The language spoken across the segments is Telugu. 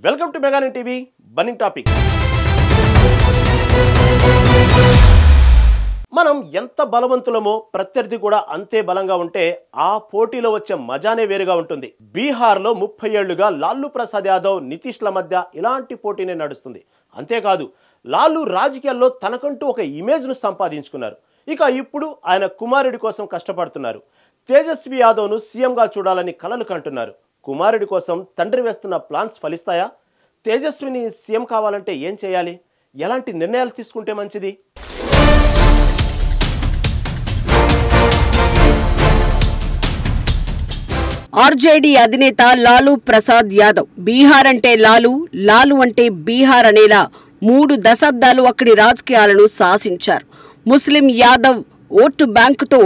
Welcome to mega TV బన్నింగ్ topic. మనం ఎంత బలవంతులమో ప్రత్యర్థి కూడా అంతే బలంగా ఉంటే ఆ పోటీలో వచ్చే మజానే వేరుగా ఉంటుంది. బీహార్లో 30 ఏళ్లుగా లాలూ ప్రసాద్ యాదవ్, నితీష్ల మధ్య ఇలాంటి పోటీనే నడుస్తుంది. అంతేకాదు లాలూ రాజకీయాల్లో తనకంటూ ఒక ఇమేజ్ను సంపాదించుకున్నారు. ఇక ఇప్పుడు ఆయన కుమారుడి కోసం కష్టపడుతున్నారు. తేజస్వి యాదవ్ను సీఎంగా చూడాలని కలలు కంటున్నారు. కుమారుడి కోసం తండ్రి వేస్తున్న ప్లాన్స్ ఫలిస్తాయా? తేజస్విని సీఎం కావాలంటే ఏం చేయాలి? ఎలాంటి నిర్ణయాలు తీసుకుంటే మంచిది? ఆర్జేడీ అధినేత లాలూ ప్రసాద్ యాదవ్ బీహార్ అంటే లాలూ, లాలూ అంటే బీహార్ అనేలా 3 దశాబ్దాలు అక్కడి రాజకీయాలను శాసించారు. ముస్లిం యాదవ్ ఓటు బ్యాంకుతో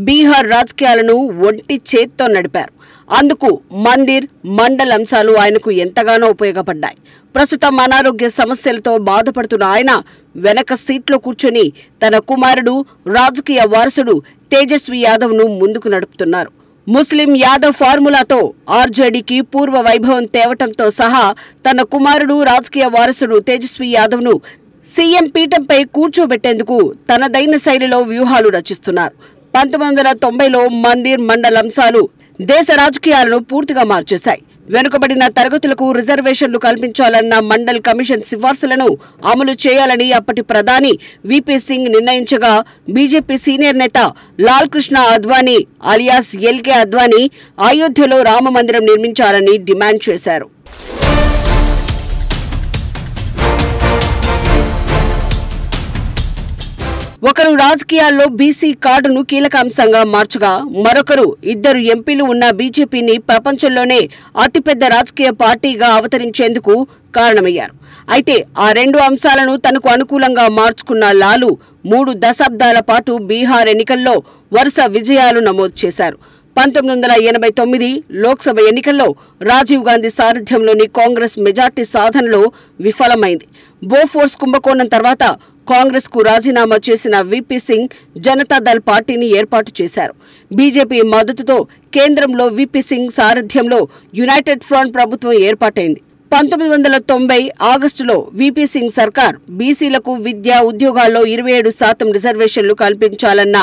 బీహార్ రాజకీయాలను ఒంటి చేత్తో నడిపారు. అందుకు మందిర్, మండల్ అంశాలు ఆయనకు ఎంతగానో ఉపయోగపడ్డాయి. ప్రస్తుతం అనారోగ్య సమస్యలతో బాధపడుతున్న ఆయన వెనక సీట్లో కూర్చొని తన కుమారుడు, రాజకీయ వారసుడు తేజస్వి యాదవ్ను ముందుకు నడుపుతున్నారు. ముస్లిం యాదవ్ ఫార్ములాతో ఆర్జేడీకి పూర్వ వైభవం తేవటంతో సహా తన కుమారుడు, రాజకీయ వారసుడు తేజస్వి యాదవ్ను సీఎం పీఠంపై కూర్చోబెట్టేందుకు తనదైన శైలిలో వ్యూహాలు రచిస్తున్నారు. 1990లో మందిర్, మండల్ అంశాలు దేశ రాజకీయాలను పూర్తిగా మార్చేశాయి. వెనుకబడిన తరగతులకు రిజర్వేషన్లు కల్పించాలన్న మండల్ కమిషన్ సిఫార్సులను అమలు చేయాలని అప్పటి ప్రధాని వీపీ సింగ్ నిర్ణయించగా, బీజేపీ సీనియర్ నేత లాల్ కృష్ణ అద్వానీ అలియాస్ ఎల్కే అద్వానీ అయోధ్యలో రామ మందిరం నిర్మించాలని డిమాండ్ చేశారు. ఒకరు రాజకీయాల్లో బీసీ కార్డును కీలక అంశంగా మార్చగా, మరొకరు 2 ఎంపీలు ఉన్న బీజేపీని ప్రపంచంలోనే అతిపెద్ద రాజకీయ పార్టీగా అవతరించేందుకు కారణమయ్యారు. అయితే ఆ 2 అంశాలను తనకు అనుకూలంగా మార్చుకున్న లాలూ 3 దశాబ్దాల పాటు బీహార్ ఎన్నికల్లో వరుస విజయాలు నమోదు చేశారు. 1989 లోక్సభ ఎన్నికల్లో రాజీవ్ గాంధీ సారథ్యంలోని కాంగ్రెస్ మెజార్టీ సాధనలో విఫలమైంది. బోఫోర్స్ కుంభకోణం తర్వాత కాంగ్రెస్ కు రాజీనామా చేసిన వీపీ సింగ్ జనతాదళ్ పార్టీని ఏర్పాటు చేశారు. బీజేపీ మద్దతుతో కేంద్రంలో వీపీ సింగ్ సారథ్యంలో యునైటెడ్ ఫ్రంట్ ప్రభుత్వం ఏర్పాటైంది. 1990 ఆగస్టులో వీపీ సింగ్ సర్కార్ బీసీలకు విద్య, ఉద్యోగాల్లో 27% రిజర్వేషన్లు కల్పించాలన్న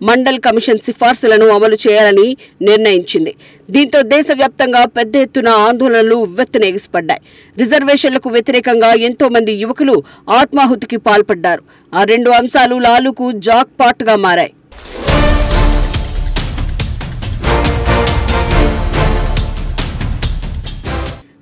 మండల్ కమిషన్ సిఫార్సులను అమలు చేయాలని నిర్ణయించింది. దీంతో దేశవ్యాప్తంగా పెద్ద ఎత్తున ఆందోళనలు ఉవ్వెత్తున ఎగిసిపడ్డాయి. రిజర్వేషన్లకు వ్యతిరేకంగా ఎంతో మంది యువకులు ఆత్మాహుతికి పాల్పడ్డారు. ఆ 2 అంశాలు లాలూకు జాక్ పాట్గా మారాయి.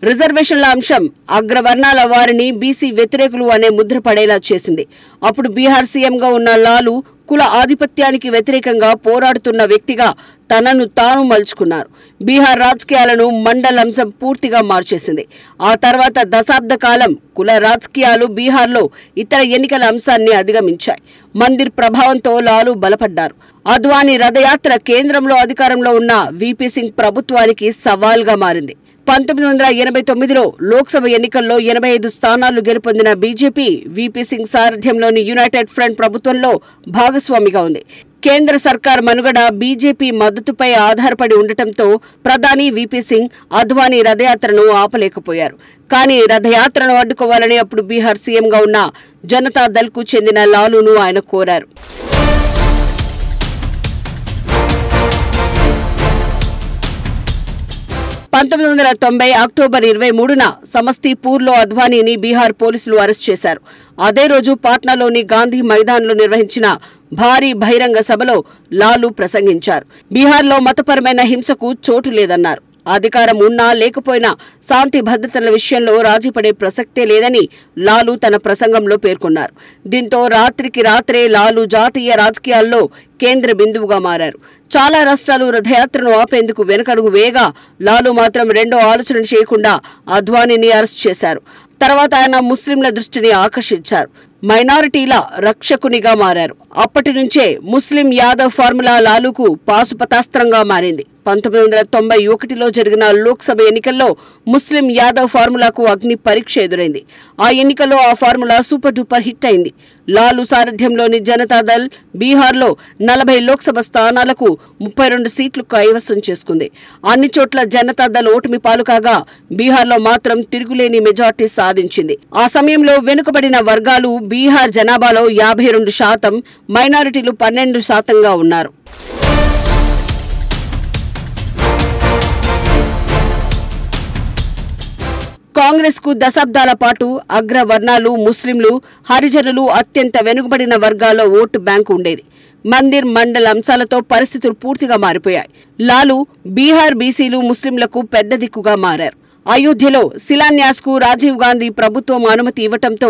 రిజర్వేషన్ల అంశం అగ్రవర్ణాల వారిని బీసీ వ్యతిరేకులు అనే ముద్ర పడేలా చేసింది. అప్పుడు బీహార్ సీఎంగా ఉన్న లాలూ కుల ఆధిపత్యానికి వ్యతిరేకంగా పోరాడుతున్న వ్యక్తిగా తనను తాను మలుచుకున్నారు. బీహార్ రాజకీయాలను మండల్ అంశం పూర్తిగా మార్చేసింది. ఆ తర్వాత దశాబ్ద కాలం కుల రాజకీయాలు బీహార్లో ఇతర ఎన్నికల అంశాన్ని అధిగమించాయి. మందిర్ ప్రభావంతో లాలూ బలపడ్డారు. అద్వానీ రథయాత్ర కేంద్రంలో అధికారంలో ఉన్న వీపీ సింగ్ ప్రభుత్వానికి సవాల్గా మారింది. 1989లో లోక్సభ ఎన్నికల్లో 85 స్థానాలు గెలుపొందిన బీజేపీ వీపీ సింగ్ సారథ్యంలోని యునైటెడ్ ఫ్రంట్ ప్రభుత్వంలో భాగస్వామిగా ఉంది. కేంద్ర సర్కార్ మనుగడ బీజేపీ మద్దతుపై ఆధారపడి ఉండటంతో ప్రధాని వీపీ సింగ్ అద్వానీ రథయాత్రను ఆపలేకపోయారు. కానీ రథయాత్రను అడ్డుకోవాలని అప్పుడు బీహార్ సీఎంగా ఉన్న జనతాదళ్కు చెందిన లాలూను ఆయన కోరారు. 1990 అక్టోబర్ 23న సమస్తీపూర్లో అద్వానీని బీహార్ పోలీసులు అరెస్ట్ చేశారు. అదే రోజు పాట్నాలోని గాంధీ మైదాన్లో నిర్వహించిన భారీ బహిరంగ సభలో లాలూ ప్రసంగించారు. బీహార్లో మతపరమైన హింసకు చోటు లేదన్నారు. అధికారం ఉన్నా లేకపోయినా శాంతి భద్రతల విషయంలో రాజీపడే ప్రసక్తే లేదని లాలూ తన ప్రసంగంలో పేర్కొన్నారు. దీంతో రాత్రికి రాత్రే లాలూ జాతీయ రాజకీయాల్లో కేంద్ర బిందువుగా మారారు. చాలా రాష్ట్రాలు రథయాత్రను ఆపేందుకు వెనకడుగు వేయగా లాలూ మాత్రం రెండో ఆలోచన చేయకుండా అద్వానీని అరెస్ట్ చేశారు. తర్వాత ఆయన ముస్లింల దృష్టిని ఆకర్షించారు. మైనారిటీల రక్షకునిగా మారారు. అప్పటి నుంచే ముస్లిం యాదవ్ ఫార్ములా లాలూకు పాశుపతాస్త్రంగా మారింది. 1991లో జరిగిన లోక్సభ ఎన్నికల్లో ముస్లిం యాదవ్ ఫార్ములాకు అగ్ని పరీక్ష ఎదురైంది. ఆ ఎన్నికల్లో ఆ ఫార్ములా సూపర్ డూపర్ హిట్ అయింది. లాలు సారథ్యంలోని జనతాదళ్ బీహార్లో 40 లోక్సభ స్థానాలకు 32 సీట్లు కైవసం చేసుకుంది. అన్ని చోట్ల జనతాదళ్ ఓటమి పాలు కాగా బీహార్లో మాత్రం తిరుగులేని మెజార్టీ సాధించింది. ఆ సమయంలో వెనుకబడిన వర్గాలు బీహార్ జనాభాలో 52%, మైనారిటీలు 12%గా ఉన్నారు. కాంగ్రెస్ కు దశాబ్దాల పాటు అగ్రవర్ణాలు, ముస్లింలు, హరిజనులు అత్యంత వెనుకబడిన వర్గాల్లో ఓటు బ్యాంకు ఉండేది. మందిర్, మండల్ అంశాలతో పరిస్థితులు పూర్తిగా మారిపోయాయి. లాలు బీహార్ బీసీలు, ముస్లింలకు పెద్ద దిక్కుగా మారారు. అయోధ్యలో శిలాన్యాస్కు రాజీవ్ గాంధీ ప్రభుత్వం అనుమతి ఇవ్వటంతో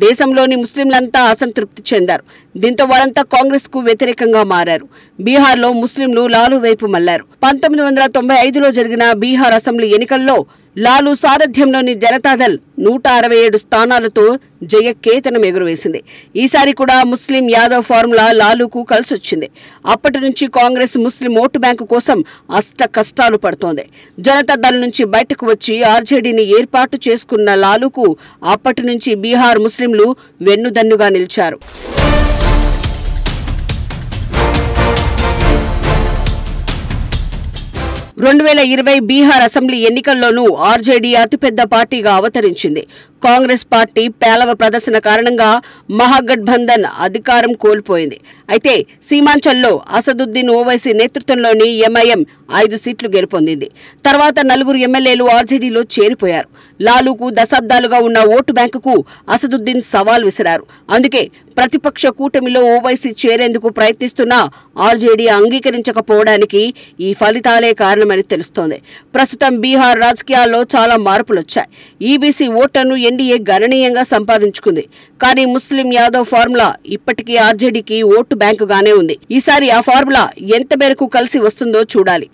దేశంలోని ముస్లింలంతా అసంతృప్తి చెందారు. దీంతో వారంతా కాంగ్రెస్ కు వ్యతిరేకంగా మారారు. బీహార్లో ముస్లింలు లాలు వైపు మళ్లారు. 1995లో జరిగిన బీహార్ అసెంబ్లీ ఎన్నికల్లో లాలు సారథ్యంలోని జనతాదళ్ 167 స్థానాలతో జయకేతనం ఎగురవేసింది. ఈసారి కూడా ముస్లిం యాదవ్ ఫార్ములా లాలూకు కలిసొచ్చింది. అప్పటి నుంచి కాంగ్రెస్ ముస్లిం ఓటు బ్యాంకు కోసం అష్ట కష్టాలు పడుతోంది. జనతాదళ్ నుంచి బయటకు వచ్చి ఆర్జేడీని ఏర్పాటు చేసుకున్న లాలూకు అప్పటి నుంచి బీహార్ ముస్లింలు వెన్నుదన్నుగా నిలిచారు. 2020 బీహార్ అసెంబ్లీ ఎన్నికల్లోనూ ఆర్జేడీ అతిపెద్ద పార్టీగా అవతరించింది. కాంగ్రెస్ పార్టీ పేలవ ప్రదర్శన కారణంగా మహాగఠబంధన్ అధికారం కోల్పోయింది. అయితే సీమాంచల్లో అసదుద్దీన్ ఓవైసీ నేతృత్వంలోని ఎంఐఎం 5 సీట్లు గెలుపొందింది. తర్వాత 4 ఎమ్మెల్యేలు ఆర్జేడీలో చేరిపోయారు. లాలూకు దశాబ్దాలుగా ఉన్న ఓటు బ్యాంకుకు అసదుద్దీన్ సవాల్ విసిరారు. అందుకే ప్రతిపక్ష కూటమిలో ఓవైసీ చేరేందుకు ప్రయత్నిస్తున్నా ఆర్జేడీ అంగీకరించకపోవడానికి ఈ ఫలితాలే కారణమని తెలుస్తోంది. ప్రస్తుతం బీహార్ రాజకీయాల్లో చాలా మార్పులొచ్చాయి. ఈబీసీ ఓట్లను ఎన్డీఏ గణనీయంగా సంపాదించుకుంది. కానీ ముస్లిం యాదవ్ ఫార్ములా ఇప్పటికీ ఆర్జేడీకి ఓటు బ్యాంకుగానే ఉంది. ఈసారి ఆ ఫార్ములా ఎంత మేరకు కలిసి వస్తుందో చూడాలి.